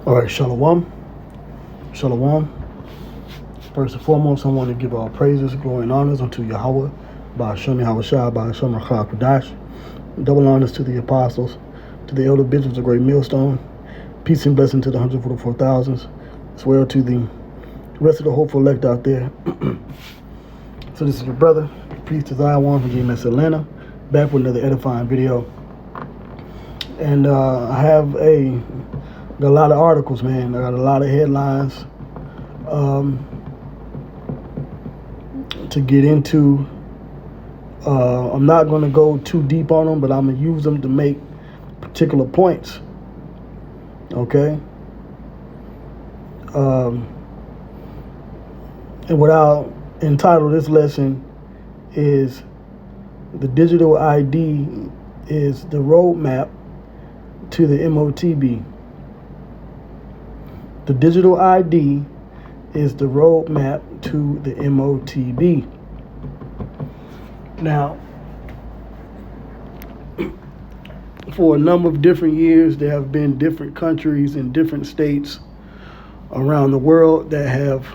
All right, Shalom. Shalom. First and foremost, I want to give all praises, glory, and honors unto Yahweh, by Hashem Yahweh Shai, by Hashem Rachah Kodash. Double honors to the apostles, to the elder bishops of Great Millstone. Peace and blessing to the 144,000s, as well to the rest of the hopeful elect out there. So this is your brother, Priest Zion from GMS Atlanta, back with another edifying video. And I have got a lot of articles, man. I got a lot of headlines to get into. I'm not going to go too deep on them, but I'm going to use them to make particular points. Okay? And what I'll entitle this lesson is the digital ID is the roadmap to the Motb. The digital ID is the roadmap to the Motb. Now, for a number of different years, there have been different countries and different states around the world that have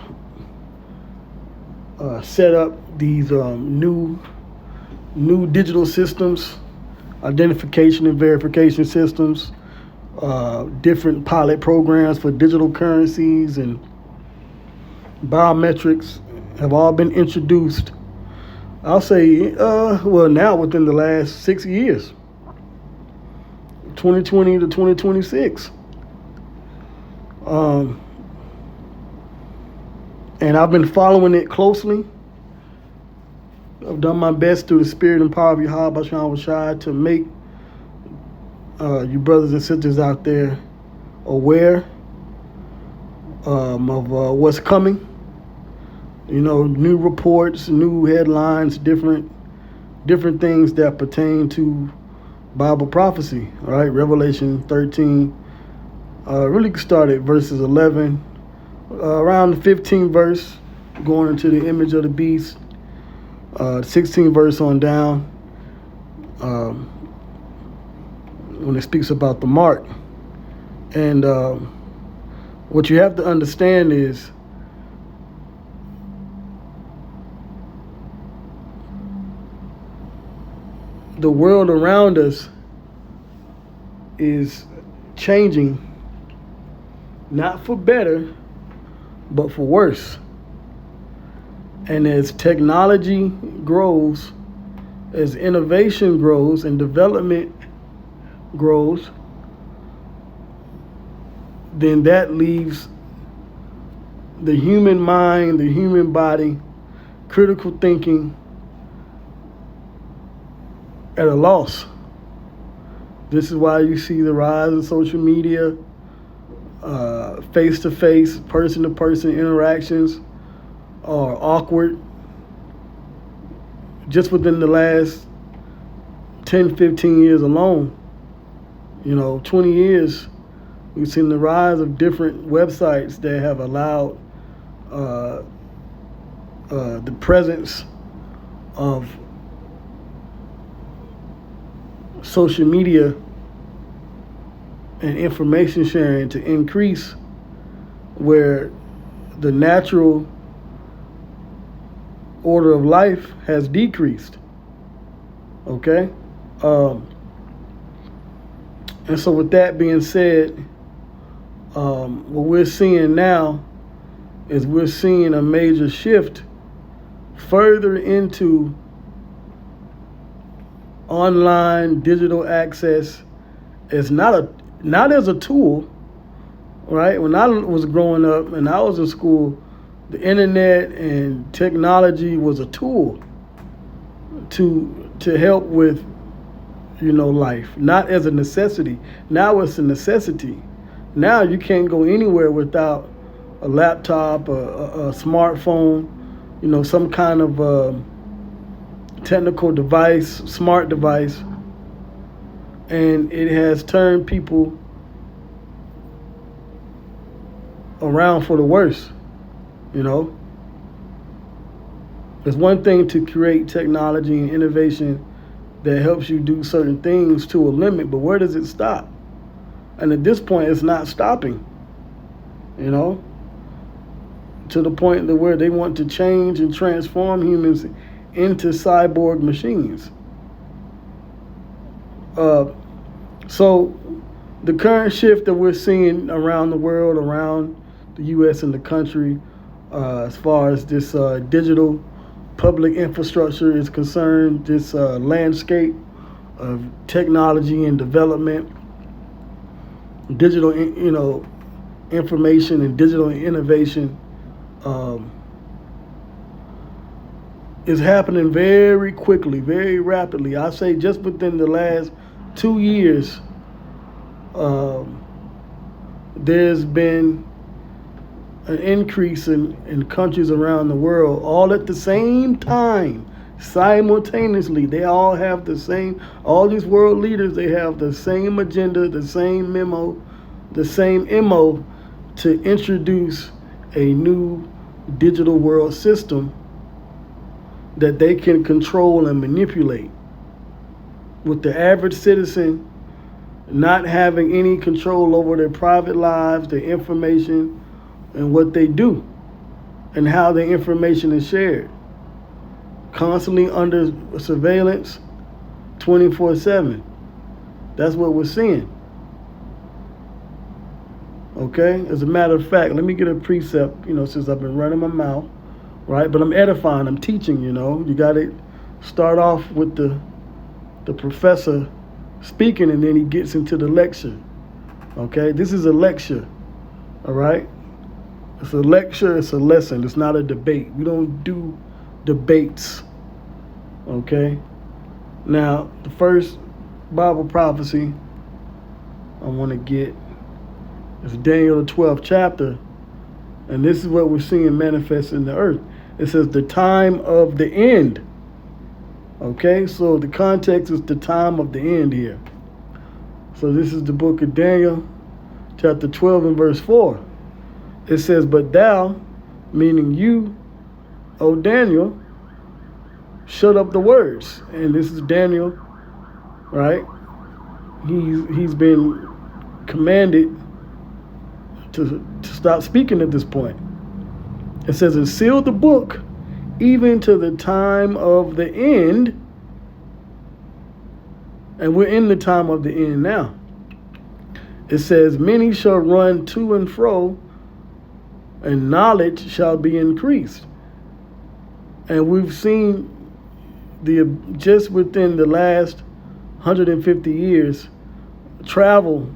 set up these new digital systems, identification and verification systems, different pilot programs for digital currencies and biometrics have all been introduced. I'll say, now within the last 6 years, 2020 to 2026. And I've been following it closely. I've done my best through the spirit and power of Yahweh Hashem Shai to make you brothers and sisters out there aware of what's coming. You know, new reports, new headlines, different things that pertain to Bible prophecy. All right, Revelation 13 really started verses 11, around the 15th verse, going into the image of the beast. 16th verse on down, when it speaks about the mark. And what you have to understand is the world around us is changing, not for better, but for worse. And as technology grows, as innovation grows and development grows, then that leaves the human mind, the human body, critical thinking at a loss. This is why you see the rise of social media, face-to-face, person-to-person interactions are awkward. Just within the last 10, 15 years alone, 20 years, we've seen the rise of different websites that have allowed the presence of social media and information sharing to increase, where the natural order of life has decreased. Okay? And so with that being said, what we're seeing now is we're seeing a major shift further into online digital access as not as a tool, right? When I was growing up and I was in school, the internet and technology was a tool to help with, life, not as a necessity. Now it's a necessity. Now you can't go anywhere without a laptop, a smartphone, some kind of technical device, smart device, and it has turned people around for the worse. It's one thing to create technology and innovation that helps you do certain things to a limit, but where does it stop? And at this point, it's not stopping. you know, to the point that where they want to change and transform humans into cyborg machines. So the current shift that we're seeing around the world, around the U.S. and the country, as far as this digital public infrastructure is concerned, this landscape of technology and development, digital, information and digital innovation is happening very quickly, very rapidly. I say just within the last 2 years, there's been an increase in countries around the world, all at the same time, simultaneously. They all have the same, all these world leaders, they have the same agenda, the same memo, the same MO to introduce a new digital world system that they can control and manipulate, with the average citizen not having any control over their private lives, their information, and what they do, and how the information is shared. Constantly under surveillance, 24/7. That's what we're seeing. Okay? As a matter of fact, let me get a precept, since I've been running my mouth, right? But I'm edifying, I'm teaching, You got to start off with the professor speaking, and then he gets into the lecture. Okay? This is a lecture, all right? It's a lecture, it's a lesson, it's not a debate. We don't do debates, okay? Now, the first Bible prophecy I want to get is Daniel, the 12th chapter, and this is what we're seeing manifest in the earth. It says the time of the end. Okay, so the context is the time of the end here. So this is the book of Daniel, chapter 12 and verse 4. It says, but thou, meaning you, O Daniel, shut up the words. And this is Daniel, right? He's been commanded to stop speaking at this point. It says, and seal the book even to the time of the end. And we're in the time of the end now. It says, many shall run to and fro, and knowledge shall be increased. And we've seen just within the last 150 years, travel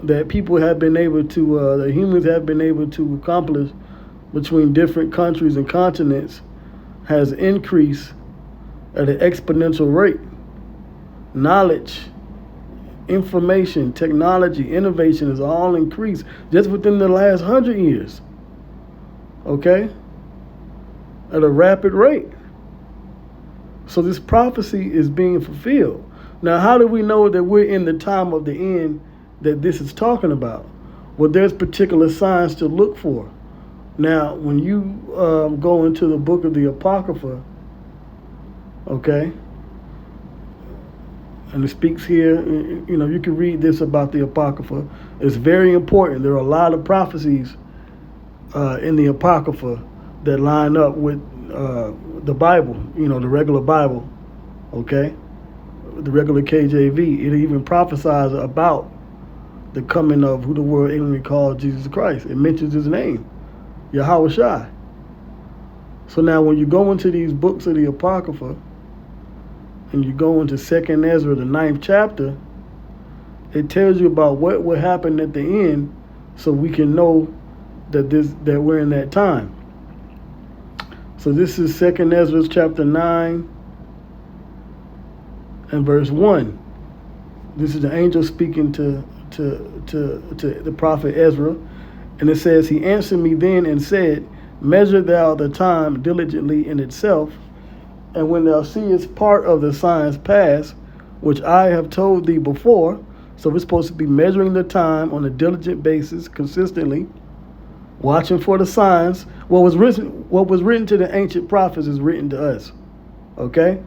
that people have been able to, the humans have been able to accomplish between different countries and continents has increased at an exponential rate. Knowledge, information, technology, innovation is all increased just within the last 100 years. Okay? At a rapid rate. So this prophecy is being fulfilled. Now, how do we know that we're in the time of the end that this is talking about? Well, there's particular signs to look for. Now, when you go into the book of the Apocrypha, okay, and it speaks here, you can read this about the Apocrypha. It's very important. There are a lot of prophecies in the Apocrypha that line up with the Bible, the regular Bible, okay, the regular KJV. It even prophesies about the coming of who the world ignorantly called Jesus Christ. It mentions his name, Yahweh Shai. So now when you go into these books of the Apocrypha, and you go into 2nd Ezra, the 9th chapter, it tells you about what will happen at the end, so we can know that we're in that time. So this is 2nd Ezra chapter 9 and verse 1. This is the angel speaking to the prophet Ezra, and it says, he answered me then and said, measure thou the time diligently in itself, and when thou seest part of the signs pass, which I have told thee before. So we're supposed to be measuring the time on a diligent basis, consistently, watching for the signs. What was written to the ancient prophets is written to us, okay?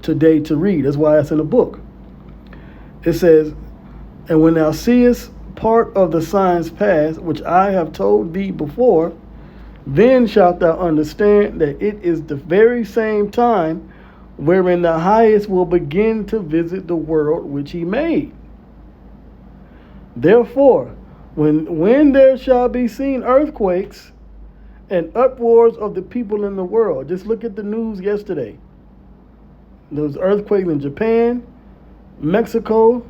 Today to read. That's why it's in a book. It says, and when thou seest part of the signs past, which I have told thee before, then shalt thou understand that it is the very same time wherein the highest will begin to visit the world which he made. Therefore, when there shall be seen earthquakes and uproars of the people in the world, just look at the news yesterday. Those earthquakes in Japan, Mexico,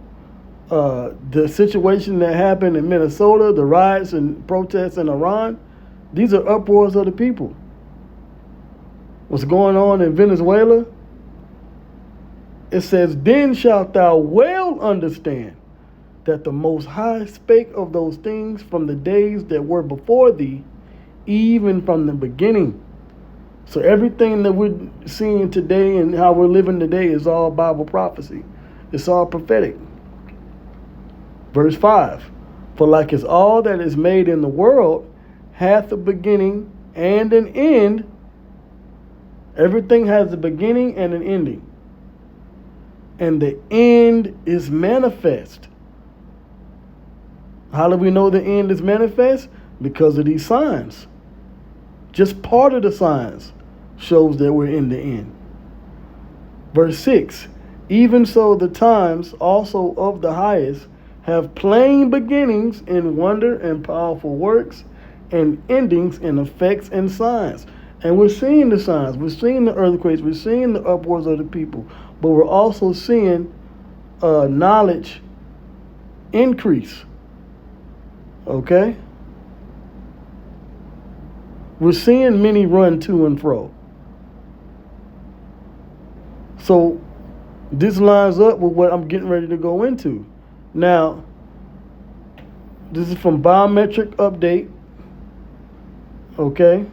the situation that happened in Minnesota, the riots and protests in Iran, these are uproars of the people. What's going on in Venezuela? It says, then shalt thou well understand that the Most High spake of those things from the days that were before thee, even from the beginning. So everything that we're seeing today and how we're living today is all Bible prophecy. It's all prophetic. Verse 5, for like as all that is made in the world hath a beginning and an end, everything has a beginning and an ending. And the end is manifest. How do we know the end is manifest? Because of these signs. Just part of the signs shows that we're in the end. Verse 6, even so the times also of the highest have plain beginnings in wonder and powerful works, and endings in effects and signs. And we're seeing the signs. We're seeing the earthquakes. We're seeing the upwards of the people. But we're also seeing knowledge increase. Okay? We're seeing many run to and fro. So this lines up with what I'm getting ready to go into. Now, this is from Biometric Update. Okay?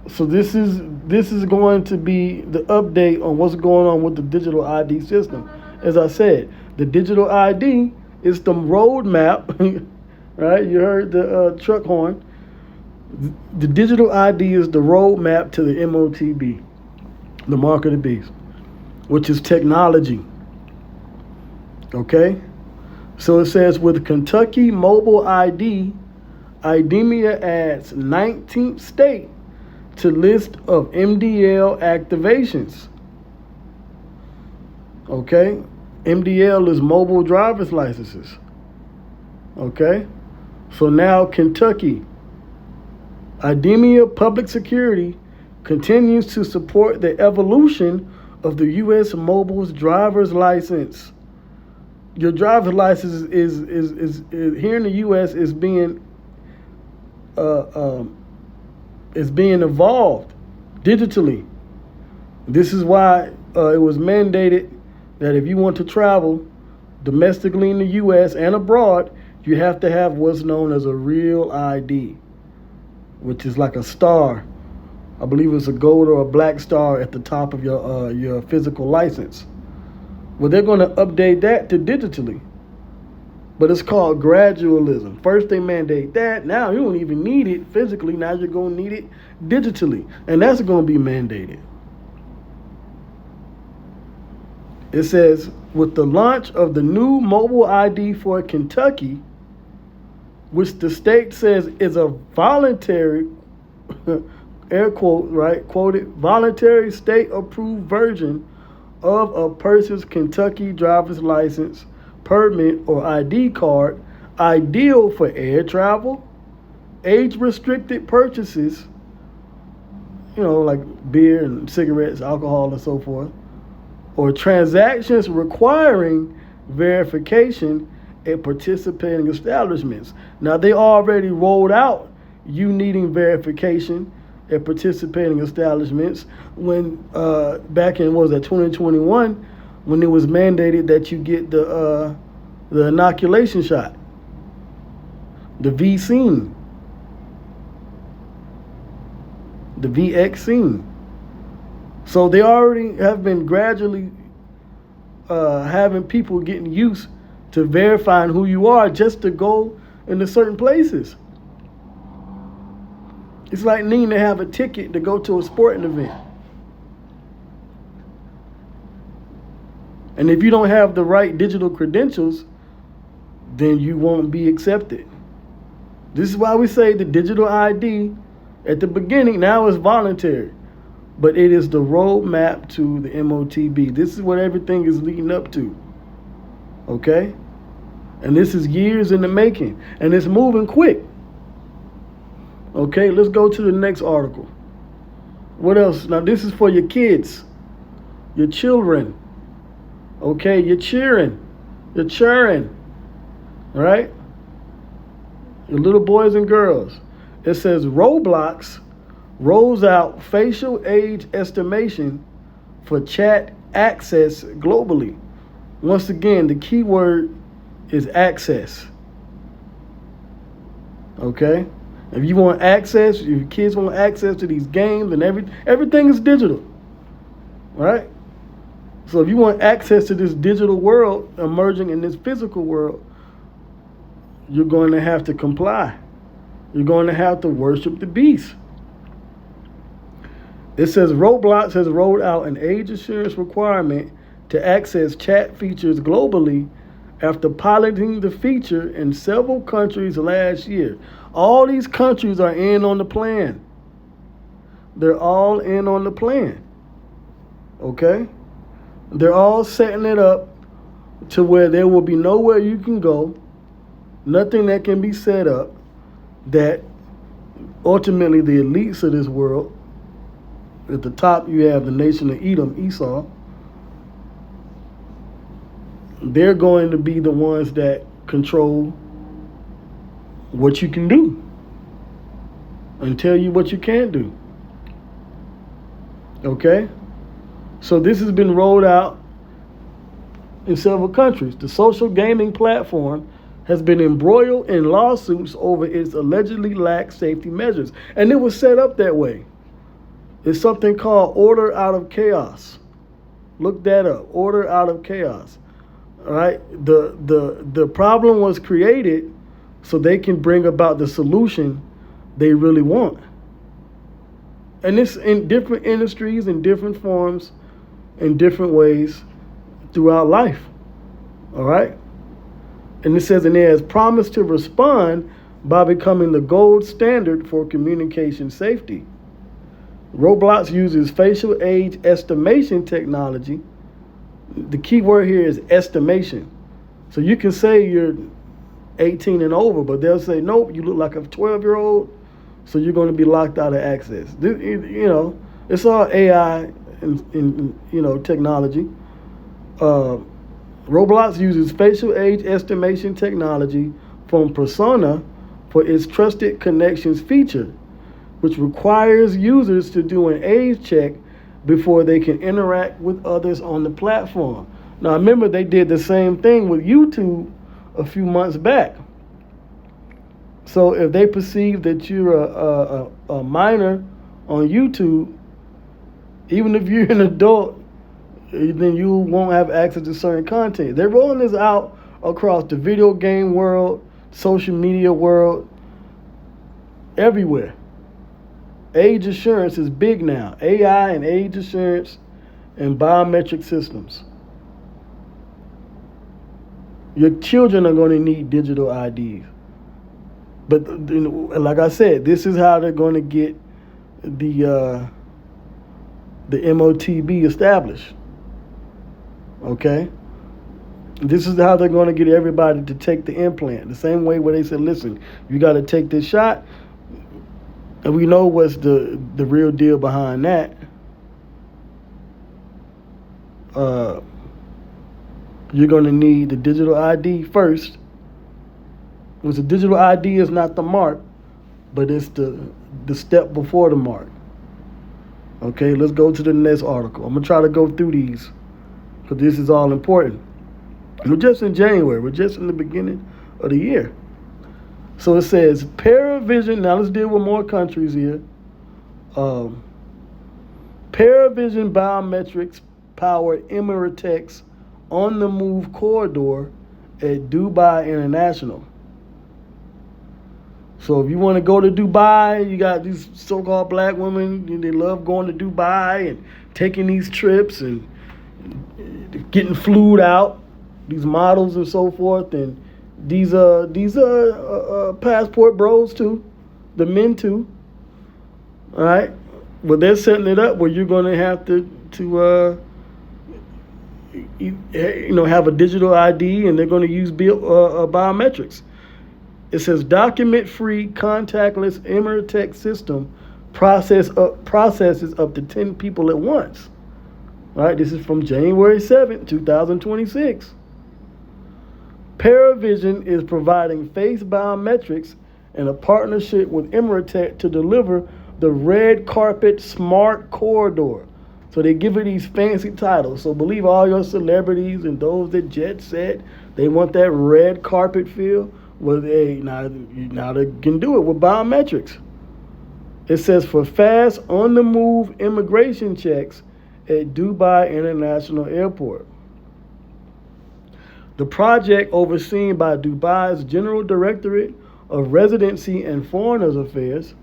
So this is going to be the update on what's going on with the digital ID system. As I said, the digital ID is the roadmap, right? You heard the truck horn. The digital ID is the roadmap to the Motb, the mark of the beast, which is technology. Okay? So it says, with Kentucky Mobile ID, IDEMIA adds 19th state to list of MDL activations. Okay? MDL is mobile driver's licenses. Okay? So now Kentucky, IDEMIA Public Security continues to support the evolution of the U.S. mobile's driver's license. Your driver's license is here in the U.S. is being evolved digitally. This is why it was mandated that if you want to travel domestically in the U.S. and abroad, you have to have what's known as a real ID, which is like a star. I believe it's a gold or a black star at the top of your physical license. Well, they're going to update that to digitally. But it's called gradualism. First they mandate that. Now you don't even need it physically. Now you're going to need it digitally. And that's going to be mandated. It says, with the launch of the new mobile ID for Kentucky, which the state says is a voluntary, air quote, right, quoted, voluntary state-approved version of a person's Kentucky driver's license, permit, or ID card, ideal for air travel, age-restricted purchases, like beer and cigarettes, alcohol, and so forth, or transactions requiring verification at participating establishments. Now, they already rolled out you needing verification at participating establishments when back in 2021, when it was mandated that you get the inoculation shot, the vaccine, the vaccine. So they already have been gradually having people getting used to verifying who you are just to go into certain places. It's like needing to have a ticket to go to a sporting event. And if you don't have the right digital credentials, then you won't be accepted. This is why we say the digital ID at the beginning, now it's voluntary, but it is the roadmap to the Motb. This is what everything is leading up to. Okay? And this is years in the making, and it's moving quick. Okay, let's go to the next article. What else? Now, this is for your kids, your children. Okay, you're cheering, right? Your little boys and girls. It says Roblox rolls out facial age estimation for chat access globally. Once again, the key word is access. Okay? If you want access, if your kids want access to these games and everything is digital. Right? So if you want access to this digital world emerging in this physical world, you're going to have to comply. You're going to have to worship the beast. It says Roblox has rolled out an age assurance requirement to access chat features globally after piloting the feature in several countries last year. All these countries are in on the plan. They're all in on the plan. Okay? They're all setting it up to where there will be nowhere you can go, nothing that can be set up, that ultimately the elites of this world, at the top you have the nation of Edom, Esau, they're going to be the ones that control what you can do and tell you what you can't do. Okay? So this has been rolled out in several countries. The social gaming platform has been embroiled in lawsuits over its allegedly lax safety measures. And it was set up that way. It's something called order out of chaos. Look that up, order out of chaos. All right? The problem was created so they can bring about the solution they really want. And it's in different industries, in different forms, in different ways throughout life. All right? And it says, and it has promised to respond by becoming the gold standard for communication safety. Roblox uses facial age estimation technology. The key word here is estimation. So you can say you're 18 and over, but they'll say, nope, you look like a 12-year-old, so you're going to be locked out of access. You know, it's all AI and technology. Roblox uses facial age estimation technology from Persona for its Trusted Connections feature, which requires users to do an age check before they can interact with others on the platform. Now, remember, they did the same thing with YouTube a few months back. So if they perceive that you're a minor on YouTube, even if you're an adult, then you won't have access to certain content. They're rolling this out across the video game world, social media world, everywhere. Age assurance is big now. AI and age assurance and biometric systems. Your children are going to need digital IDs. But like I said, this is how they're going to get the Motb established. Okay? This is how they're going to get everybody to take the implant. The same way where they said, listen, you got to take this shot. And we know what's the real deal behind that. You're going to need the digital ID first. Because the digital ID is not the mark, but it's the step before the mark. Okay, let's go to the next article. I'm going to try to go through these because this is all important. We're just in January. We're just in the beginning of the year. So it says, Paravision, now let's deal with more countries here. Paravision Biometrics power Emiratex on the move corridor at Dubai International. So if you want to go to Dubai, you got these so-called black women, they love going to Dubai and taking these trips and getting flued out, these models and so forth, and these passport bros too, the men too. All right, well they're setting it up where you're going to have to have a digital ID, and they're going to use biometrics. It says document-free, contactless Emertech system processes up to 10 people at once. All right, this is from January 7th, 2026. Paravision is providing face biometrics in a partnership with Emertech to deliver the red carpet smart corridor. So they give it these fancy titles. So believe all your celebrities and those that jet set, they want that red carpet feel. Well, now they can do it with biometrics. It says for fast, on-the-move immigration checks at Dubai International Airport. The project, overseen by Dubai's General Directorate of Residency and Foreigners Affairs,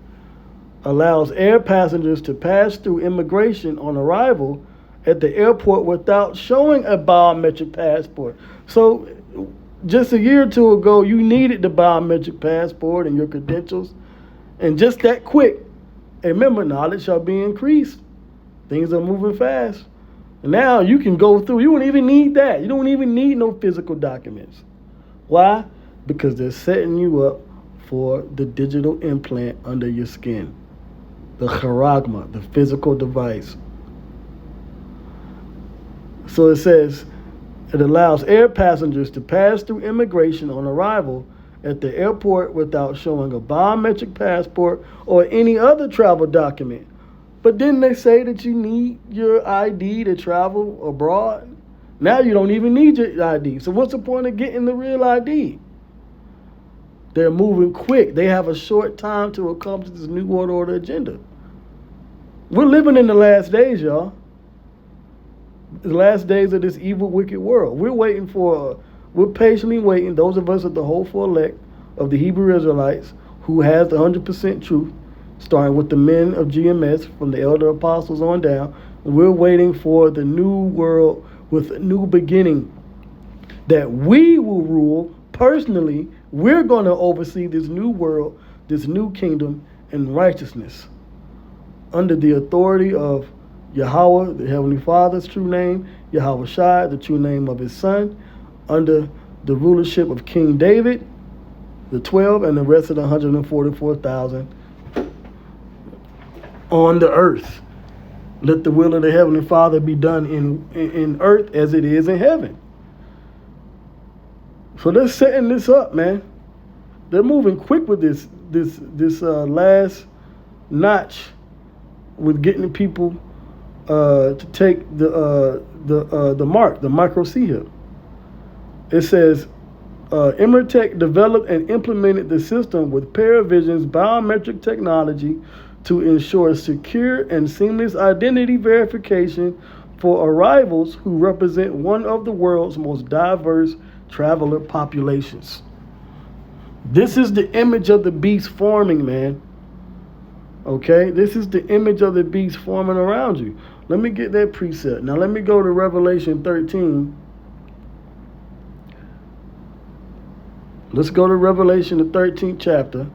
allows air passengers to pass through immigration on arrival at the airport without showing a biometric passport. So just a year or two ago, you needed the biometric passport and your credentials. And just that quick, and remember, knowledge shall be increased. Things are moving fast. And now you can go through. You don't even need that. You don't even need no physical documents. Why? Because they're setting you up for the digital implant under your skin. The charagma, the physical device. So it says, it allows air passengers to pass through immigration on arrival at the airport without showing a biometric passport or any other travel document. But then they say that you need your ID to travel abroad. Now you don't even need your ID. So what's the point of getting the real ID? They're moving quick. They have a short time to accomplish this new world order agenda. We're living in the last days, y'all. The last days of this evil, wicked world. We're patiently waiting, those of us at the hopeful elect of the Hebrew Israelites, who has the 100% truth, starting with the men of GMS, from the elder apostles on down. We're waiting for the new world with a new beginning, that we will rule personally. We're going to oversee this new world, this new kingdom in righteousness, under the authority of Yahweh, the Heavenly Father's true name, Yahweh Shai, the true name of his son, under the rulership of King David, the 12, and the rest of the 144,000 on the earth. Let the will of the Heavenly Father be done in earth as it is in heaven. So they're setting this up, man. They're moving quick with this last notch with getting people to take the mark, the micro C-hip. It says, Emertech developed and implemented the system with Paravision's biometric technology to ensure secure and seamless identity verification for arrivals who represent one of the world's most diverse traveler populations. This is the image of the beast forming, man. Okay, this is the image of the beast forming around you. Let me get that precept. Now let me go to Revelation 13. Let's go to Revelation, the 13th chapter,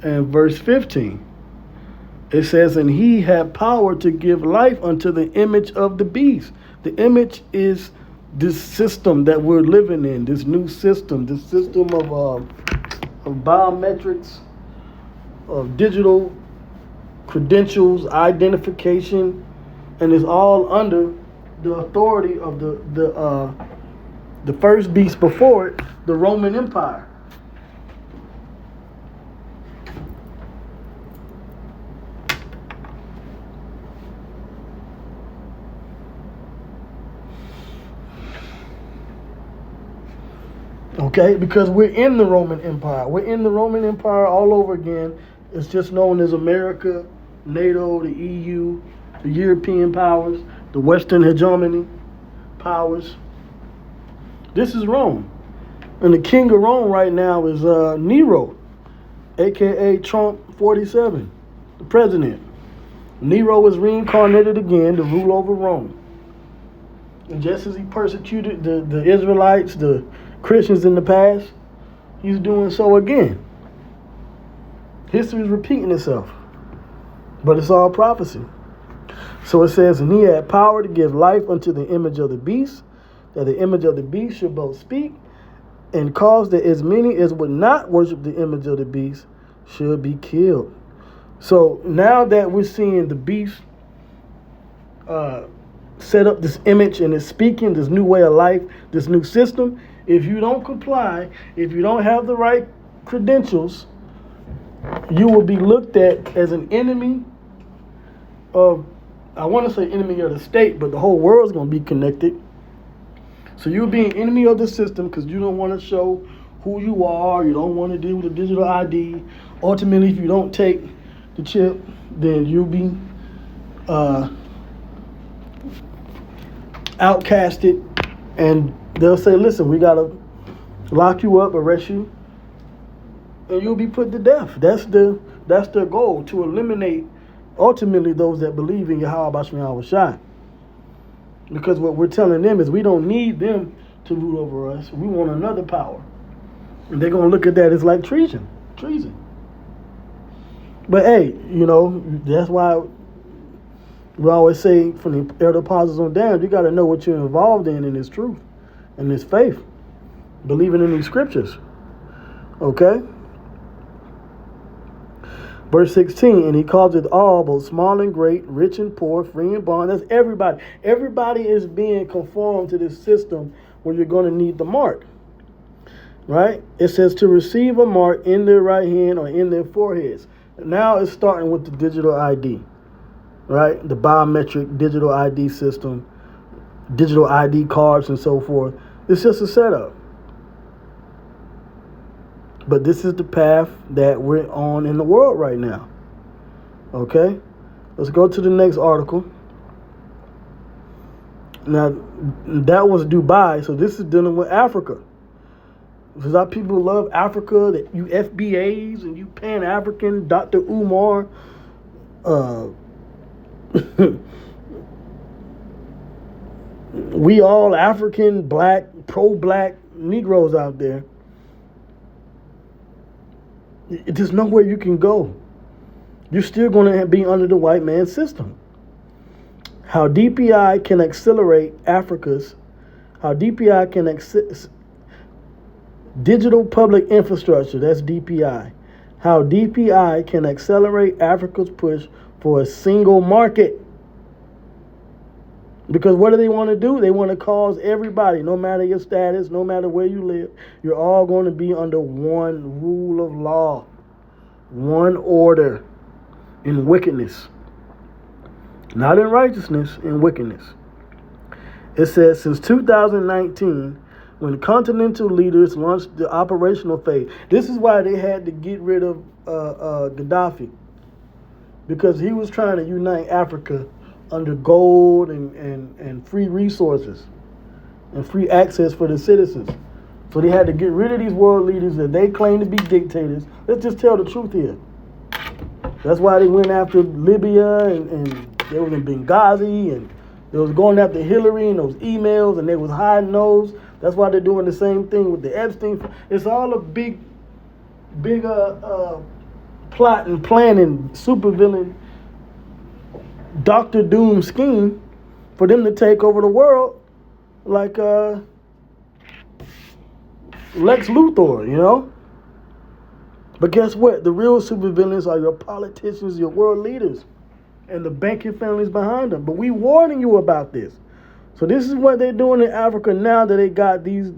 and verse 15. It says, and he had power to give life unto the image of the beast. The image is this system that we're living in, this new system, this system of biometrics, of digital credentials, identification, and it's all under the authority of the first beast before it, the Roman Empire. Okay, because we're in the Roman Empire. We're in the Roman Empire all over again. It's just known as America, NATO, the EU, the European powers, the Western hegemony powers. This is Rome. And the king of Rome right now is Nero, a.k.a. Trump 47, the president. Nero is reincarnated again to rule over Rome. And just as he persecuted the Israelites, the Christians in the past, he's doing so again. History is repeating itself. But it's all prophecy. So it says, and he had power to give life unto the image of the beast, that the image of the beast should both speak, and cause that as many as would not worship the image of the beast should be killed. So now that we're seeing the beast set up this image and is speaking this new way of life, this new system, if you don't comply, if you don't have the right credentials, you will be looked at as an enemy of, I want to say enemy of the state, but the whole world's going to be connected. So you'll be an enemy of the system because you don't want to show who you are. You don't want to deal with a digital ID. Ultimately, if you don't take the chip, then you'll be outcasted, and they'll say, listen, we got to lock you up, arrest you, and you'll be put to death. That's their goal, to eliminate ultimately those that believe in Yahweh Bashmi Awashai. Because what we're telling them is we don't need them to rule over us. We want another power. And they're going to look at that as like treason. But hey, that's why we always say from the elder apostles on down, you got to know what you're involved in this truth, in this faith, believing in these scriptures. Okay? Verse 16, and he calls it all, both small and great, rich and poor, free and bond. That's everybody. Everybody is being conformed to this system where you're going to need the mark. Right? It says to receive a mark in their right hand or in their foreheads. Now it's starting with the digital ID. Right? The biometric digital ID system, digital ID cards and so forth. It's just a setup. But this is the path that we're on in the world right now. Okay? Let's go to the next article. Now, that was Dubai, so this is dealing with Africa. Because our people love Africa, that you FBAs and you Pan-African, Dr. Umar, we all African, black, pro-black Negroes out there. There's nowhere you can go. You're still going to be under the white man's system. How DPI can accelerate digital public infrastructure, that's DPI. How DPI can accelerate Africa's push for a single market. Because what do they want to do? They want to cause everybody, no matter your status, no matter where you live, you're all going to be under one rule of law, one order in wickedness. Not in righteousness, in wickedness. It says, since 2019, when continental leaders launched the operational phase, this is why they had to get rid of Gaddafi. Because he was trying to unite Africa under gold and free resources and free access for the citizens. So they had to get rid of these world leaders that they claim to be dictators. Let's just tell the truth here. That's why they went after Libya and they was in Benghazi and they was going after Hillary and those emails and they was hiding those. That's why they're doing the same thing with the Epstein. It's all a big plot and planning, supervillain, Dr. Doom scheme for them to take over the world like Lex Luthor, But guess what? The real supervillains are your politicians, your world leaders, and the banking families behind them. But we warning you about this. So this is what they're doing in Africa now that they got these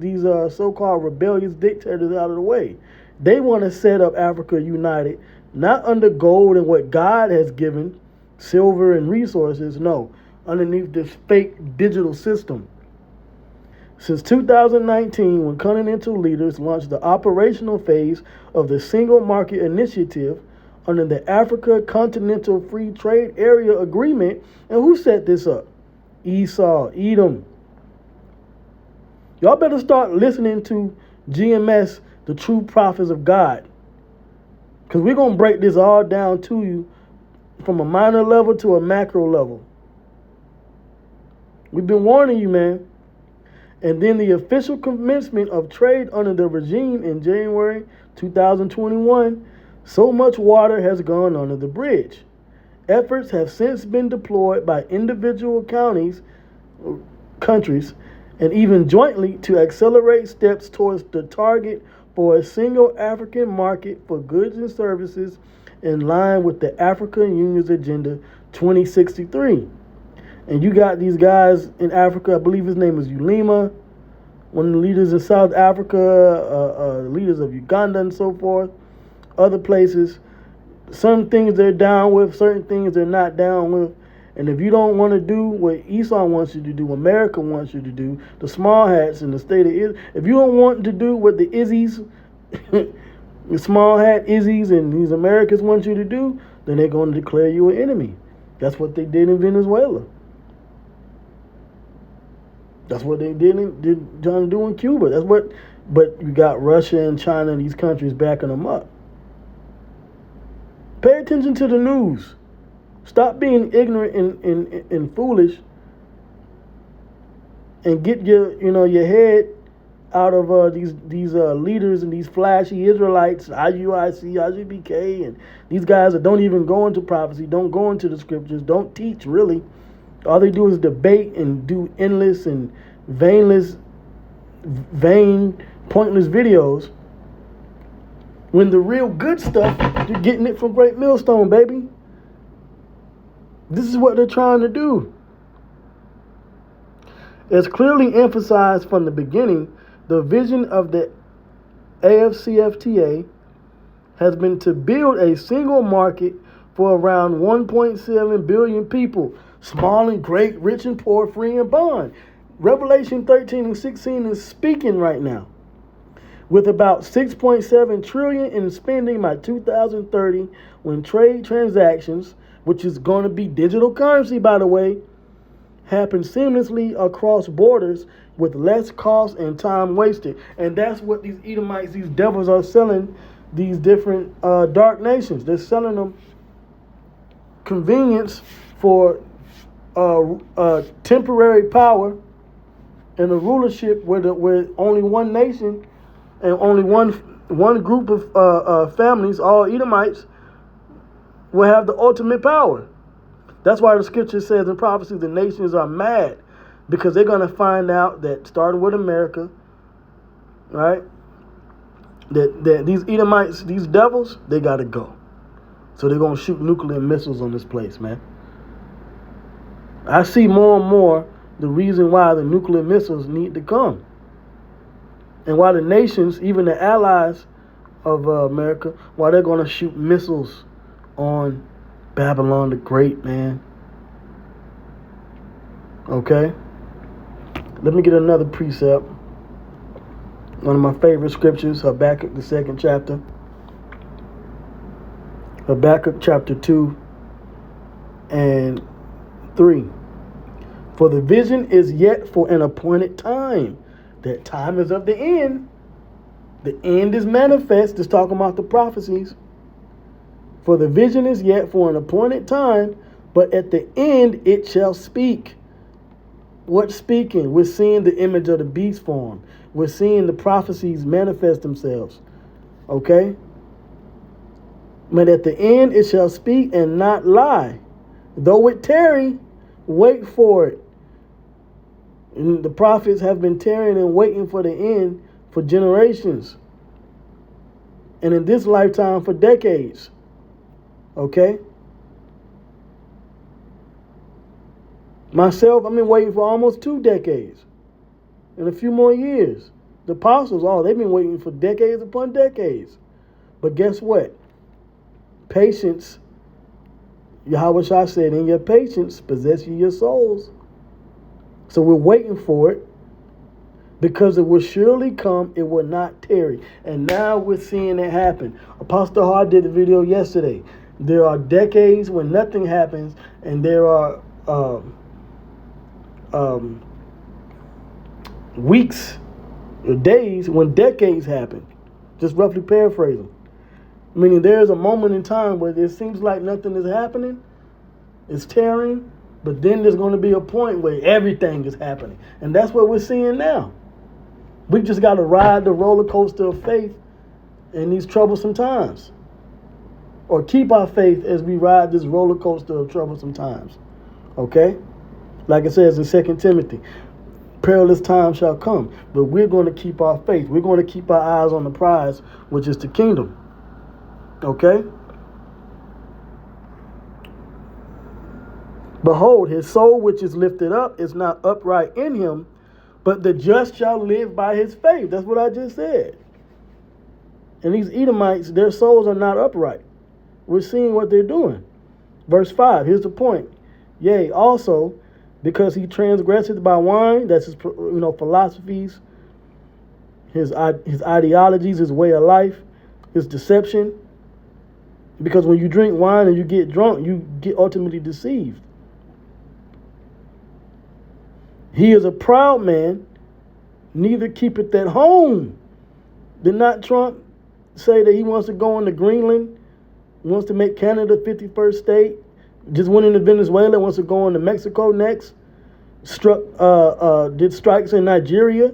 so-called rebellious dictators out of the way. They want to set up Africa united, not under gold and what God has given, silver and resources, no, underneath this fake digital system. Since 2019, when continental leaders launched the operational phase of the Single Market Initiative under the Africa Continental Free Trade Area Agreement, and who set this up? Esau, Edom. Y'all better start listening to GMS, the true prophets of God. Because we're going to break this all down to you from a minor level to a macro level. We've been warning you, man. and then the official commencement of trade under the regime in January 2021, so much water has gone under the bridge. Efforts have since been deployed by individual countries, and even jointly to accelerate steps towards the target for a single African market for goods and services in line with the African Union's Agenda 2063. And you got these guys in Africa, I believe his name is Ulema, one of the leaders in South Africa, leaders of Uganda and so forth, other places. Some things they're down with, certain things they're not down with. And if you don't want to do what Esau wants you to do, America wants you to do, the small hats in the state of Israel, if you don't want to do what the Izzies, the small hat Izzies and these Americans want you to do, then they're going to declare you an enemy. That's what they did in Venezuela. That's what they trying to do in Cuba. But you got Russia and China and these countries backing them up. Pay attention to the news. Stop being ignorant and foolish, and get your head out of these leaders and these flashy Israelites, IUIC, IGBK, and these guys that don't even go into prophecy, don't go into the scriptures, don't teach really. All they do is debate and do endless and vain, pointless videos. When the real good stuff, you're getting it from Great Millstone, baby. This is what they're trying to do. As clearly emphasized from the beginning, the vision of the AFCFTA has been to build a single market for around 1.7 billion people, small and great, rich and poor, free and bond. Revelation 13 and 16 is speaking right now. With about 6.7 trillion in spending by 2030, when trade transactions, which is going to be digital currency, by the way, happen seamlessly across borders with less cost and time wasted. And that's what these Edomites, these devils, are selling these different dark nations. They're selling them convenience for temporary power and a rulership where only one nation and only one group of families, all Edomites, will have the ultimate power. That's why the scripture says in prophecy the nations are mad, because they're going to find out that, starting with America, right, that these Edomites, these devils, they got to go. So they're going to shoot nuclear missiles on this place, man. I see more and more the reason why the nuclear missiles need to come. And why the nations, even the allies of America, why they're going to shoot missiles on Babylon the Great, man. Okay? Let me get another precept. One of my favorite scriptures, Habakkuk, the 2nd chapter. Habakkuk chapter 2 and 3. For the vision is yet for an appointed time. That time is of the end. The end is manifest. It's talking about the prophecies. For the vision is yet for an appointed time, but at the end it shall speak. What's speaking? We're seeing the image of the beast form. We're seeing the prophecies manifest themselves. Okay? But at the end it shall speak and not lie. Though it tarry, wait for it. And the prophets have been tarrying and waiting for the end for generations. And in this lifetime for decades. Okay? Myself, I've been waiting for almost 2 decades. And a few more years. The apostles, they've been waiting for decades upon decades. But guess what? Patience, Yahweh Shah said, in your patience, possess ye your souls. So we're waiting for it, because it will surely come, it will not tarry. And now we're seeing it happen. Apostle Hart did the video yesterday. There are decades when nothing happens, and there are weeks or days when decades happen. Just roughly paraphrasing. Meaning there is a moment in time where it seems like nothing is happening. It's tearing. But then there's going to be a point where everything is happening. And that's what we're seeing now. We just got to ride the roller coaster of faith in these troublesome times. Or keep our faith as we ride this roller coaster of troublesome times. Okay? Like it says in 2 Timothy, perilous times shall come. But we're going to keep our faith. We're going to keep our eyes on the prize, which is the kingdom. Okay? Behold, his soul which is lifted up is not upright in him, but the just shall live by his faith. That's what I just said. And these Edomites, their souls are not upright. We're seeing what they're doing. Verse 5, here's the point. Yea, also, because he transgresseth by wine, that's his philosophies, his ideologies, his way of life, his deception. Because when you drink wine and you get drunk, you get ultimately deceived. He is a proud man, neither keepeth at home. Did not Trump say that he wants to go into Greenland, wants to make Canada 51st state, just went into Venezuela, wants to go into Mexico next, did strikes in Nigeria?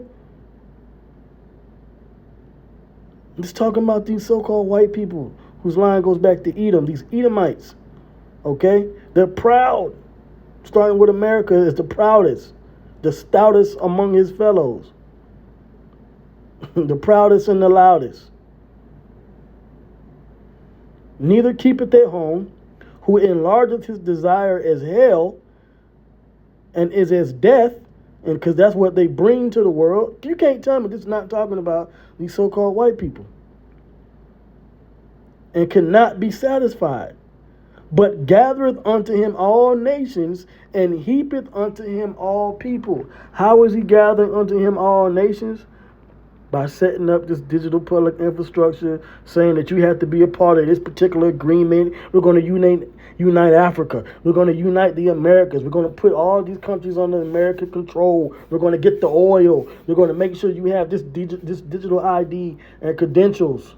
I'm just talking about these so-called white people whose line goes back to Edom, these Edomites. Okay? They're proud. Starting with America is the proudest, the stoutest among his fellows. The proudest and the loudest. Neither keepeth at home, who enlargeth his desire as hell, and is as death, and because that's what they bring to the world. You can't tell me this is not talking about these so-called white people. And cannot be satisfied, but gathereth unto him all nations, and heapeth unto him all people. How is he gathering unto him all nations? By setting up this digital public infrastructure, saying that you have to be a part of this particular agreement. We're going to unite Africa. We're going to unite the Americas. We're going to put all these countries under American control. We're going to get the oil. We're going to make sure you have this digital ID and credentials.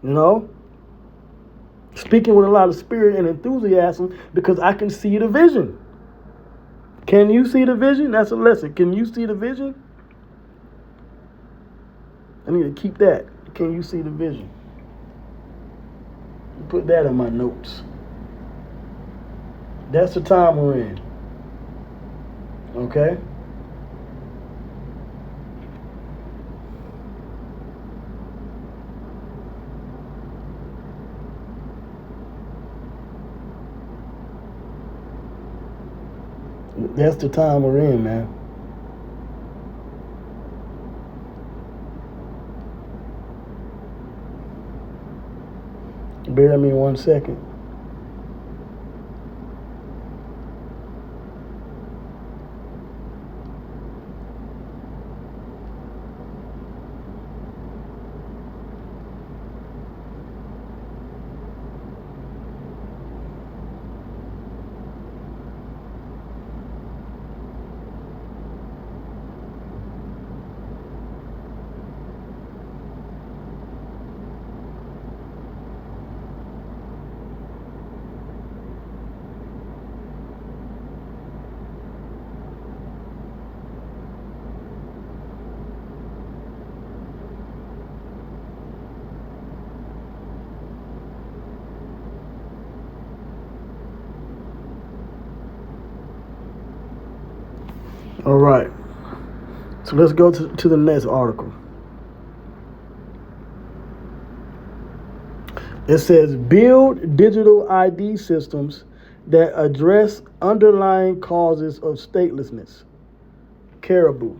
You know? Speaking with a lot of spirit and enthusiasm because I can see the vision. Can you see the vision? That's a lesson. Can you see the vision? I need to keep that. Can you see the vision? Put that in my notes. That's the time we're in. Okay? That's the time we're in, man. Bear with me 1 second. All right. So let's go to the next article. It says, build digital ID systems that address underlying causes of statelessness. Caribou.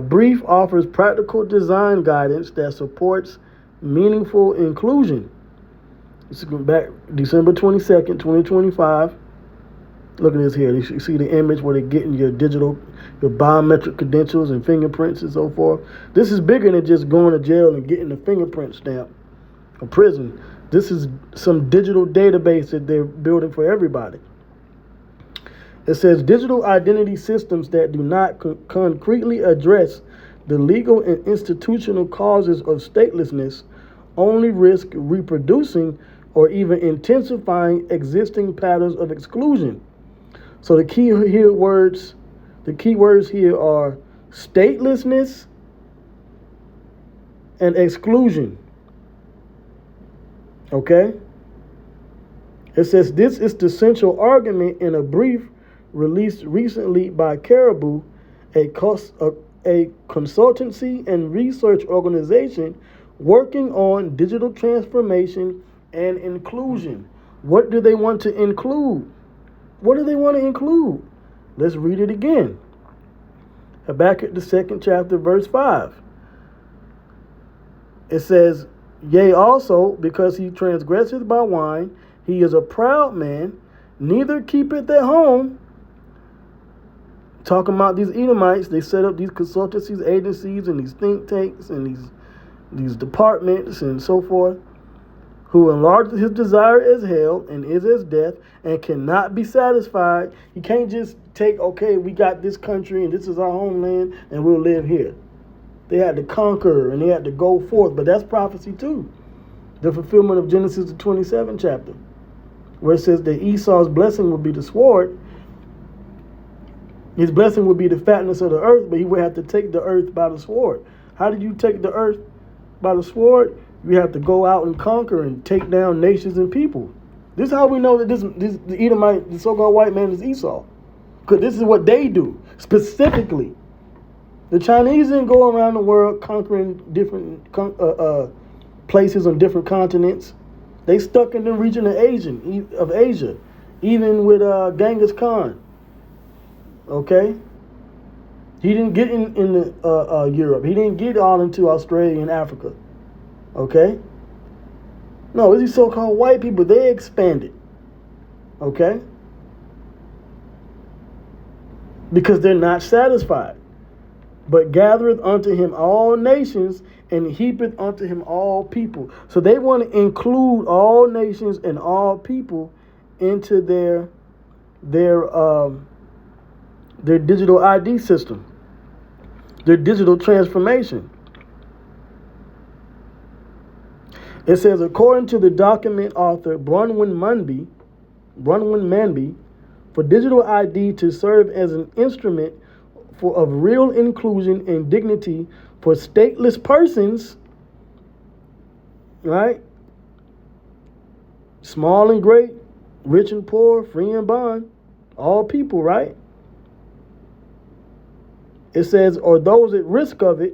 Brief offers practical design guidance that supports meaningful inclusion. This is back December 22nd, 2025. Look at this here. You see the image where they're getting your biometric credentials and fingerprints and so forth. This is bigger than just going to jail and getting a fingerprint stamp or prison. This is some digital database that they're building for everybody. It says digital identity systems that do not concretely address the legal and institutional causes of statelessness only risk reproducing or even intensifying existing patterns of exclusion. So the keywords here are statelessness and exclusion. Okay? It says this is the central argument in a brief released recently by Caribou, a consultancy and research organization working on digital transformation and inclusion. What do they want to include? What do they want to include? Let's read it again. Back at the 2nd chapter, verse 5. It says, yea, also, because he transgresseth by wine, he is a proud man, neither keepeth at home. Talking about these Edomites, they set up these consultancies, agencies, and these think tanks, and these departments, and so forth, who enlarges his desire as hell, and is as death, and cannot be satisfied. He can't just take, okay, we got this country, and this is our homeland, and we'll live here. They had to conquer, and they had to go forth, but that's prophecy too. The fulfillment of Genesis, the 27th chapter, where it says that Esau's blessing would be the sword. His blessing would be the fatness of the earth, but he would have to take the earth by the sword. How did you take the earth by the sword? You have to go out and conquer and take down nations and people. This is how we know that the Edomite, the so-called white man, is Esau. Because this is what they do, specifically. The Chinese didn't go around the world conquering different places on different continents. They stuck in the region of Asia, even with Genghis Khan. Okay? He didn't get in Europe. He didn't get all into Australia and Africa. Okay? No, these so-called white people, they expanded. Okay? Because they're not satisfied. But gathereth unto him all nations, and heapeth unto him all people. So they want to include all nations and all people into their digital ID system, their digital transformation. It says, according to the document author Bronwyn Manby, for digital ID to serve as an instrument of real inclusion and dignity for stateless persons, right? Small and great, rich and poor, free and bond, all people, right? It says, or those at risk of it,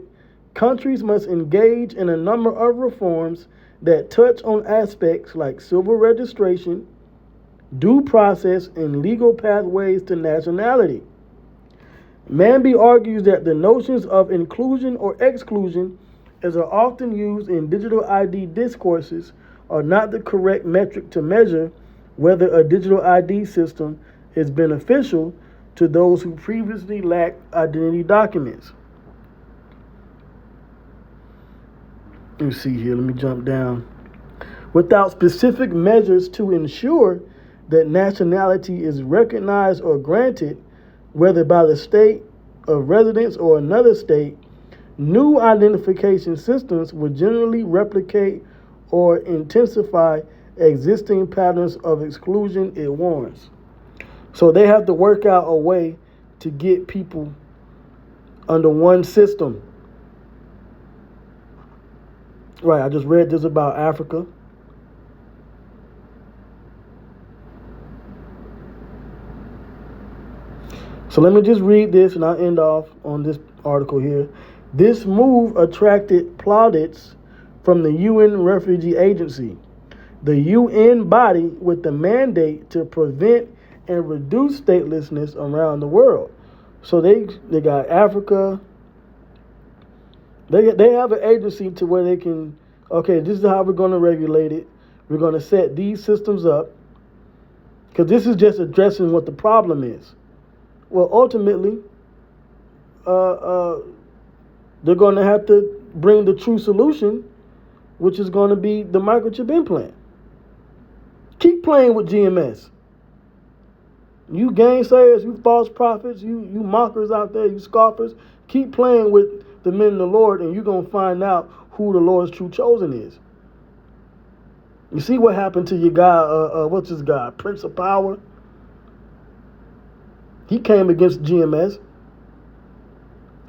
countries must engage in a number of reforms that touch on aspects like civil registration, due process, and legal pathways to nationality. Manby argues that the notions of inclusion or exclusion, as are often used in digital ID discourses, are not the correct metric to measure whether a digital ID system is beneficial to those who previously lacked identity documents. Let me see here. Let me jump down. Without specific measures to ensure that nationality is recognized or granted, whether by the state of residence or another state, new identification systems will generally replicate or intensify existing patterns of exclusion, it warns. So they have to work out a way to get people under one system. Right, I just read this about Africa. So let me just read this and I'll end off on this article here. This move attracted plaudits from the UN Refugee Agency, the UN body with the mandate to prevent and reduce statelessness around the world. So they got Africa. They have an agency to where they can, okay, this is how we're going to regulate it. We're going to set these systems up. Because this is just addressing what the problem is. Well, ultimately, they're going to have to bring the true solution, which is going to be the microchip implant. Keep playing with GMS. You gainsayers, you false prophets, you mockers out there, you scoffers, keep playing with the men of the Lord, and you're going to find out who the Lord's true chosen is. You see what happened to your guy, what's his guy, Prince of Power? He came against GMS.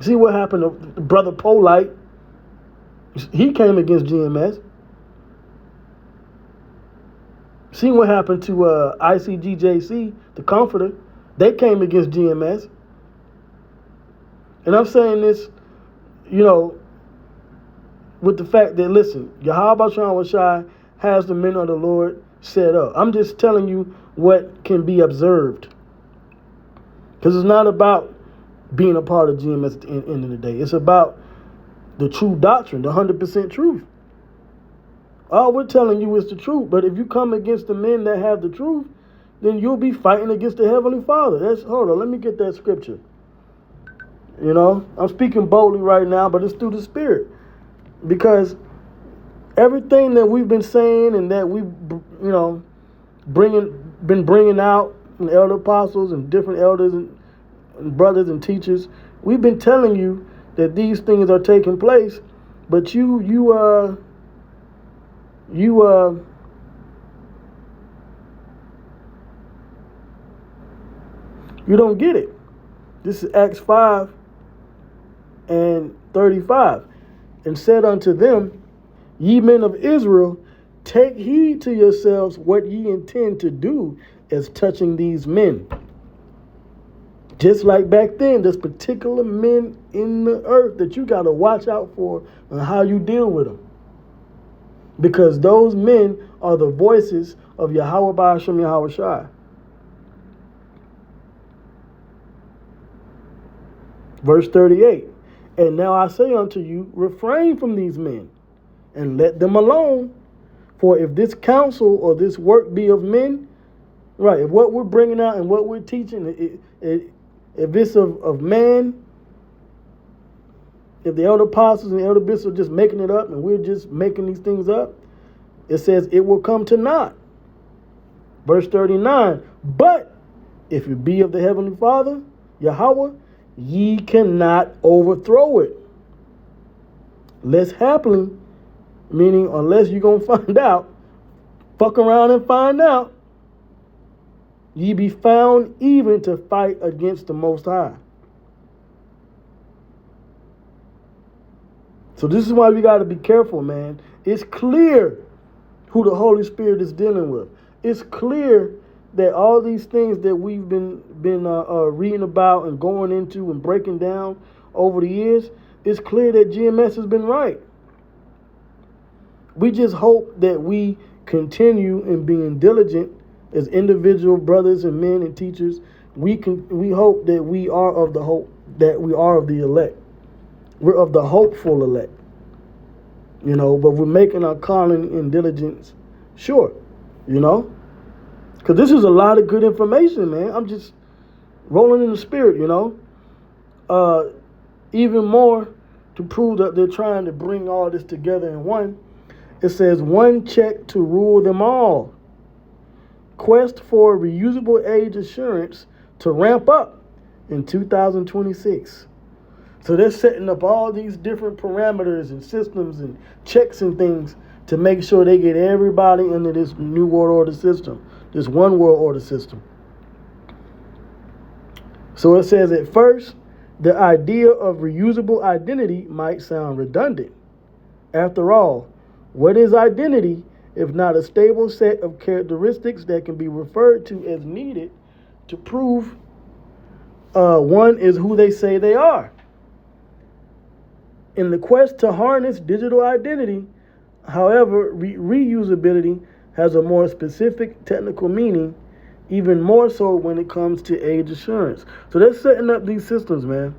See what happened to Brother Polite? He came against GMS. See what happened to ICGJC, the Comforter? They came against GMS. And I'm saying this, with the fact that, listen, Yahweh Shai has the men of the Lord set up. I'm just telling you what can be observed. Because it's not about being a part of GMS at the end of the day. It's about the true doctrine, the 100% truth. All we're telling you is the truth. But if you come against the men that have the truth, then you'll be fighting against the Heavenly Father. Hold on, let me get that scripture. I'm speaking boldly right now, but it's through the Spirit. Because everything that we've been saying and that we've, been bringing out from elder apostles and different elders and brothers and teachers, we've been telling you that these things are taking place, but you don't get it. This is Acts 5 and 35. And said unto them, ye men of Israel, take heed to yourselves what ye intend to do as touching these men. Just like back then, there's particular men in the earth that you got to watch out for and how you deal with them. Because those men are the voices of Yahweh Ba'ashem Yahweh Shai. Verse 38. And now I say unto you, refrain from these men, and let them alone. For if this counsel or this work be of men, right, if what we're bringing out and what we're teaching, if it's of man, if the elder apostles and the elder bishops are just making it up and we're just making these things up, it says it will come to naught. Verse 39, but if it be of the Heavenly Father, Yahweh, ye cannot overthrow it. Lest happily, meaning unless you're going to find out, fuck around and find out, ye be found even to fight against the Most High. So this is why we got to be careful, man. It's clear who the Holy Spirit is dealing with. It's clear that all these things that we've been reading about and going into and breaking down over the years, it's clear that GMS has been right. We just hope that we continue in being diligent as individual brothers and men and teachers. We hope that we are of the hope, that we are of the elect. We're of the hopeful elect. But we're making our calling and diligence sure, Because this is a lot of good information, man. I'm just rolling in the Spirit, Even more to prove that they're trying to bring all this together in one. It says, one check to rule them all. Quest for reusable age assurance to ramp up in 2026. So they're setting up all these different parameters and systems and checks and things to make sure they get everybody into this new world order system, this one world order system. So it says at first, the idea of reusable identity might sound redundant. After all, what is identity if not a stable set of characteristics that can be referred to as needed to prove one is who they say they are? In the quest to harness digital identity, however, reusability has a more specific technical meaning, even more so when it comes to age assurance. So they're setting up these systems, man.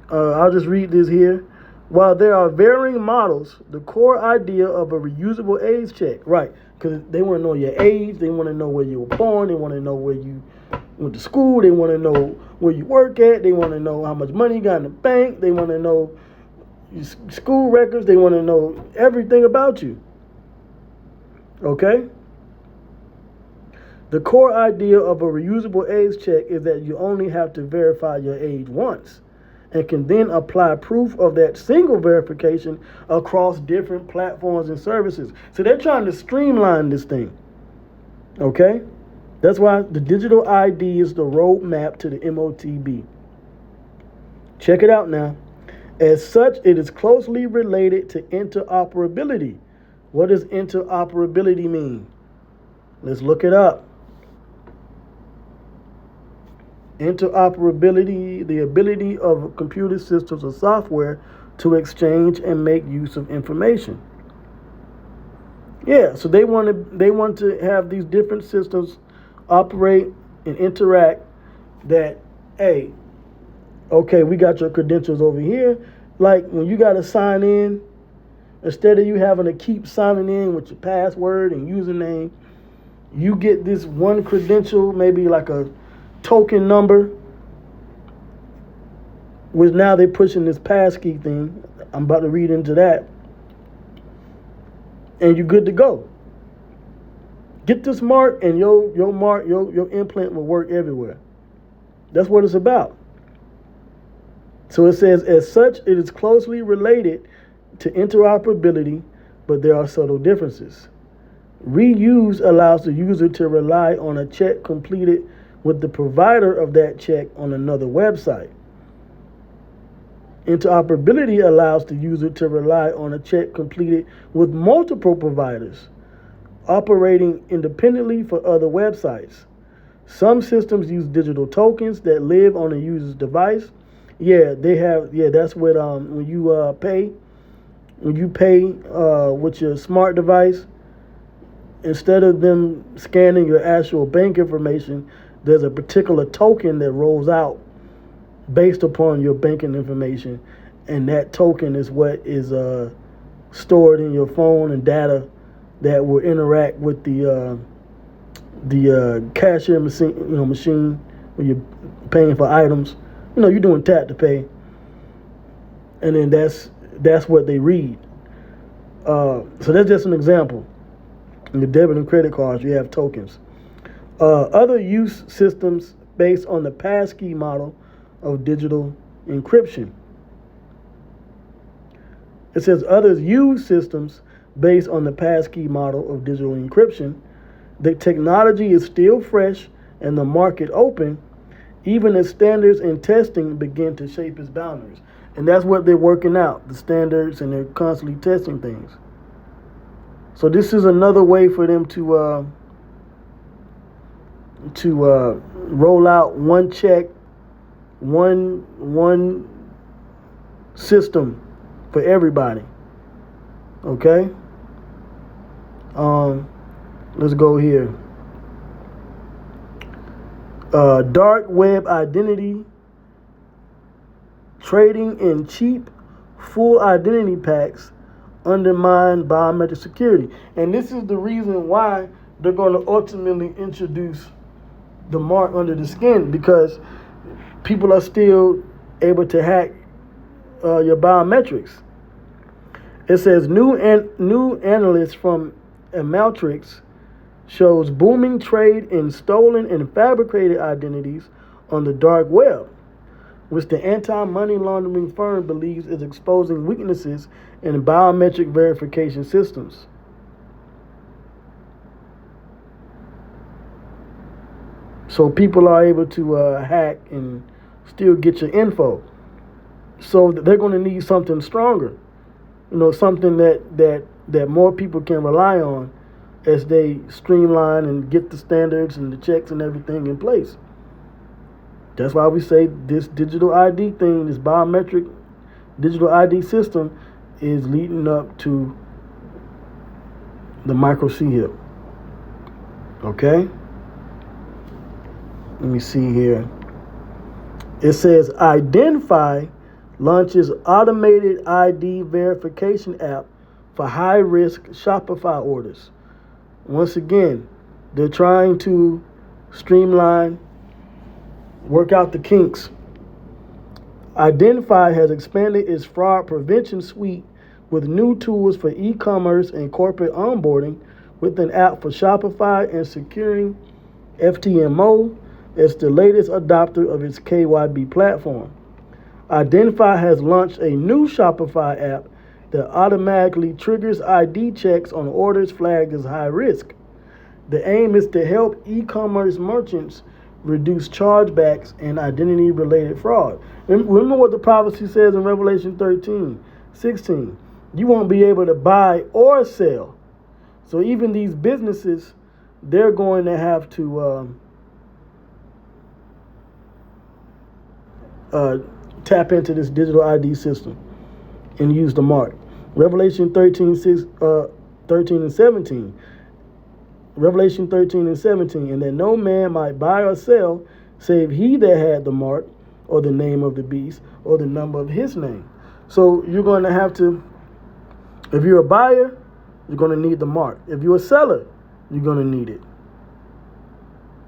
I'll just read this here. While there are varying models, the core idea of a reusable age check, right? Because they want to know your age, they want to know where you were born, they want to know where you went to school, they want to know where you work at, they want to know how much money you got in the bank, they want to know your school records, they want to know everything about you. Okay? The core idea of a reusable age check is that you only have to verify your age once, and can then apply proof of that single verification across different platforms and services. So they're trying to streamline this thing. Okay? That's why the digital ID is the roadmap to the Motb. Check it out now. As such, it is closely related to interoperability. What does interoperability mean? Let's look it up. Interoperability, the ability of computer systems or software to exchange and make use of information. Yeah, so they want to have these different systems operate and interact that, hey, okay, we got your credentials over here. Like when you got to sign in, instead of you having to keep signing in with your password and username, you get this one credential, maybe like a token number, which now they're pushing this passkey thing. I'm about to read into that. And you're good to go. Get this mark and your implant will work everywhere. That's what it's about. So it says, as such, it is closely related to interoperability, but there are subtle differences. Reuse allows the user to rely on a check completed with the provider of that check on another website. Interoperability allows the user to rely on a check completed with multiple providers operating independently for other websites. Some systems use digital tokens that live on a user's device. Yeah, they have. Yeah, that's what when you pay with your smart device, instead of them scanning your actual bank information, there's a particular token that rolls out based upon your banking information, and that token is what is stored in your phone and data that will interact with the cashier machine when you're paying for items. You're doing tap to pay, and then that's what they read. So that's just an example. In the debit and credit cards, you have tokens. Other use systems based on the passkey model of digital encryption. It says others use systems based on the passkey model of digital encryption. The technology is still fresh and the market open, even as standards and testing begin to shape its boundaries. And that's what they're working out, the standards, and they're constantly testing things. So this is another way for them to roll out one check, one system for everybody. Okay? Let's go here. Dark web identity, trading in cheap full identity packs undermine biometric security. And this is the reason why they're going to ultimately introduce the mark under the skin, because people are still able to hack your biometrics. It says new analysts from Amaltrix shows booming trade in stolen and fabricated identities on the dark web, which the anti-money laundering firm believes is exposing weaknesses in biometric verification systems. So people are able to hack and still get your info. So they're going to need something stronger, something that more people can rely on as they streamline and get the standards and the checks and everything in place. That's why we say this digital ID thing, this biometric digital ID system, is leading up to the micro C chip. Okay? Let me see here. It says Identify launches automated ID verification app for high-risk Shopify orders. Once again, they're trying to streamline, work out the kinks. Identify has expanded its fraud prevention suite with new tools for e-commerce and corporate onboarding, with an app for Shopify and securing FTMO as the latest adopter of its KYB platform. Identify has launched a new Shopify app that automatically triggers ID checks on orders flagged as high risk. The aim is to help e-commerce merchants reduce chargebacks and identity-related fraud. Remember what the prophecy says in Revelation 13:16. You won't be able to buy or sell. So even these businesses, they're going to have to tap into this digital ID system and use the mark. Revelation 13 and 17. Revelation 13 and 17. And that no man might buy or sell, save he that had the mark, or the name of the beast, or the number of his name. So you're going to have to, if you're a buyer, you're going to need the mark. If you're a seller, you're going to need it.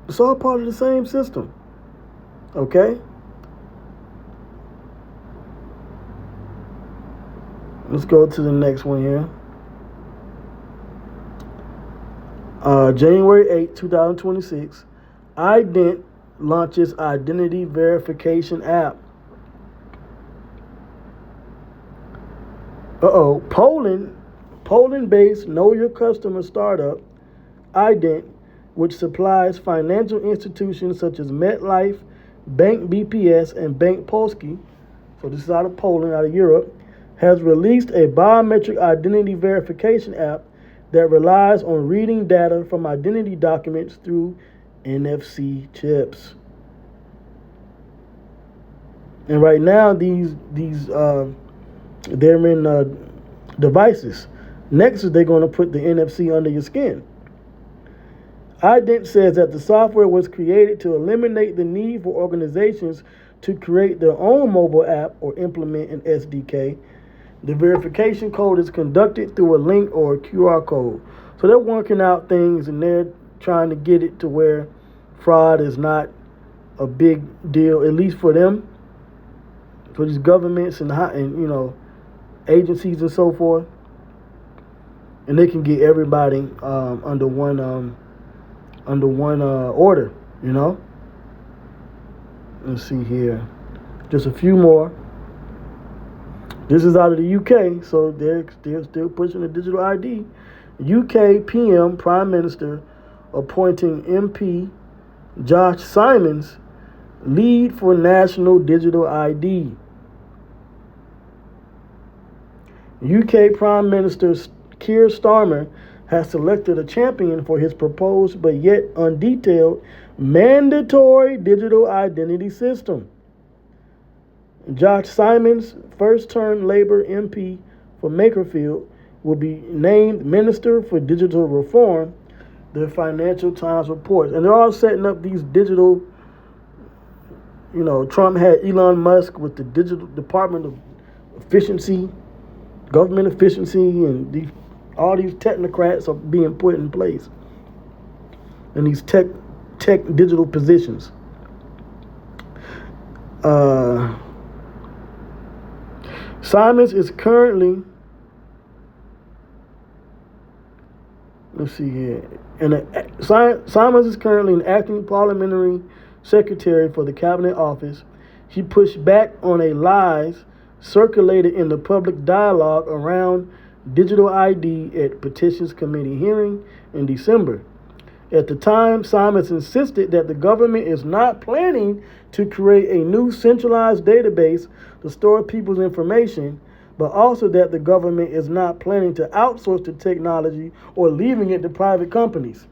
It's all part of the same system. Okay? Let's go to the next one here. January 8, 2026, Ident launches identity verification app. Poland-based Know Your Customer startup, Ident, which supplies financial institutions such as MetLife, Bank BPS, and Bank Polski, so this is out of Poland, out of Europe, has released a biometric identity verification app that relies on reading data from identity documents through NFC chips. And right now, these they're in devices. Next, they're going to put the NFC under your skin. Ident says that the software was created to eliminate the need for organizations to create their own mobile app or implement an SDK. The verification code is conducted through a link or a QR code. So they're working out things, and they're trying to get it to where fraud is not a big deal, at least for them, for these governments and agencies and so forth. And they can get everybody under one order. Let's see here, just a few more. This is out of the UK, so they're still pushing the digital ID. UK PM Prime Minister appointing MP Josh Simons lead for national digital ID. UK Prime Minister Keir Starmer has selected a champion for his proposed but yet undetailed mandatory digital identity system. Josh Simons, first-term Labour MP for Makerfield, will be named Minister for Digital Reform, the Financial Times reports. And they're all setting up these digital, Trump had Elon Musk with the Digital Department of Efficiency, Government Efficiency, and all these technocrats are being put in place in these tech digital positions. Simons is currently, Simons is currently an acting parliamentary secretary for the cabinet office. He pushed back on a lies circulated in the public dialogue around digital ID at Petitions Committee hearing in December. At the time, Simons insisted that the government is not planning to create a new centralized database to store people's information, but also that the government is not planning to outsource the technology or leaving it to private companies.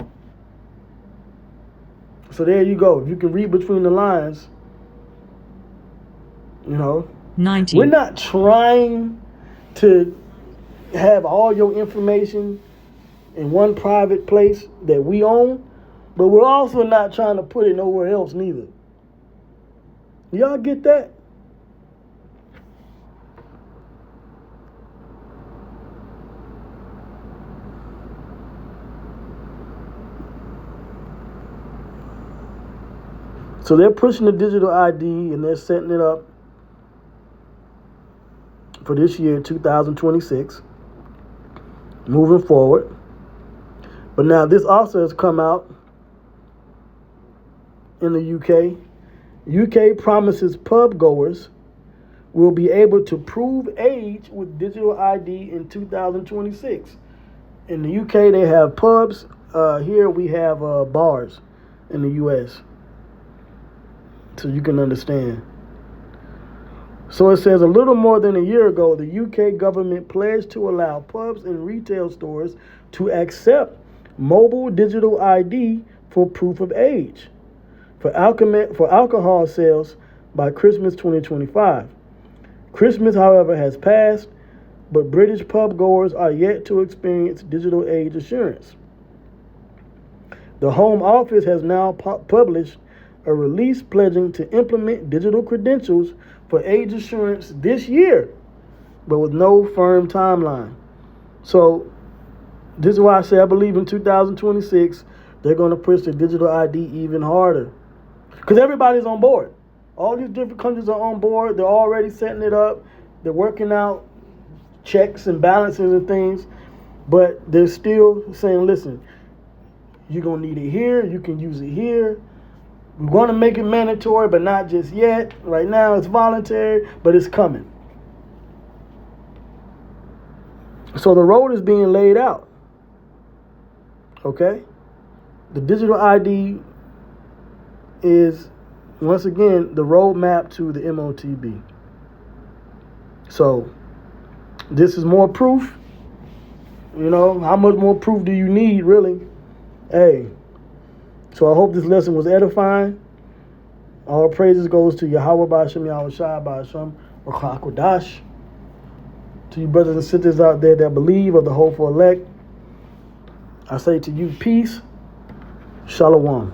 So there you go. If you can read between the lines, 90. We're not trying to have all your information in one private place that we own, but we're also not trying to put it nowhere else neither. Y'all get that? So they're pushing the digital ID and they're setting it up for this year, 2026, moving forward. But now this also has come out in the UK. UK promises pub goers will be able to prove age with digital ID in 2026. In the UK, they have pubs. Here we have bars in the US. So you can understand. So it says a little more than a year ago, the UK government pledged to allow pubs and retail stores to accept mobile digital ID for proof of age for alcohol sales by Christmas 2025. Christmas, however, has passed, but British pub goers are yet to experience digital age assurance. The Home Office has now published a release pledging to implement digital credentials for age assurance this year, but with no firm timeline. So this is why I say I believe in 2026 they're going to push the digital ID even harder, because everybody's on board. All these different countries are on board. They're already setting it up. They're working out checks and balances and things, but they're still saying, listen, you're going to need it here. You can use it here. We want to make it mandatory, but not just yet. Right now it's voluntary, but it's coming. So the road is being laid out. Okay? The digital ID is, once again, the roadmap to the Motb. So this is more proof. You know, how much more proof do you need, really? Hey. So I hope this lesson was edifying. All praises goes to Yahweh Ba'Shem, Yahweh Shai Ba'Shem, Ruach HaKodesh. To you brothers and sisters out there that believe of the hopeful elect, I say to you, peace, shalom.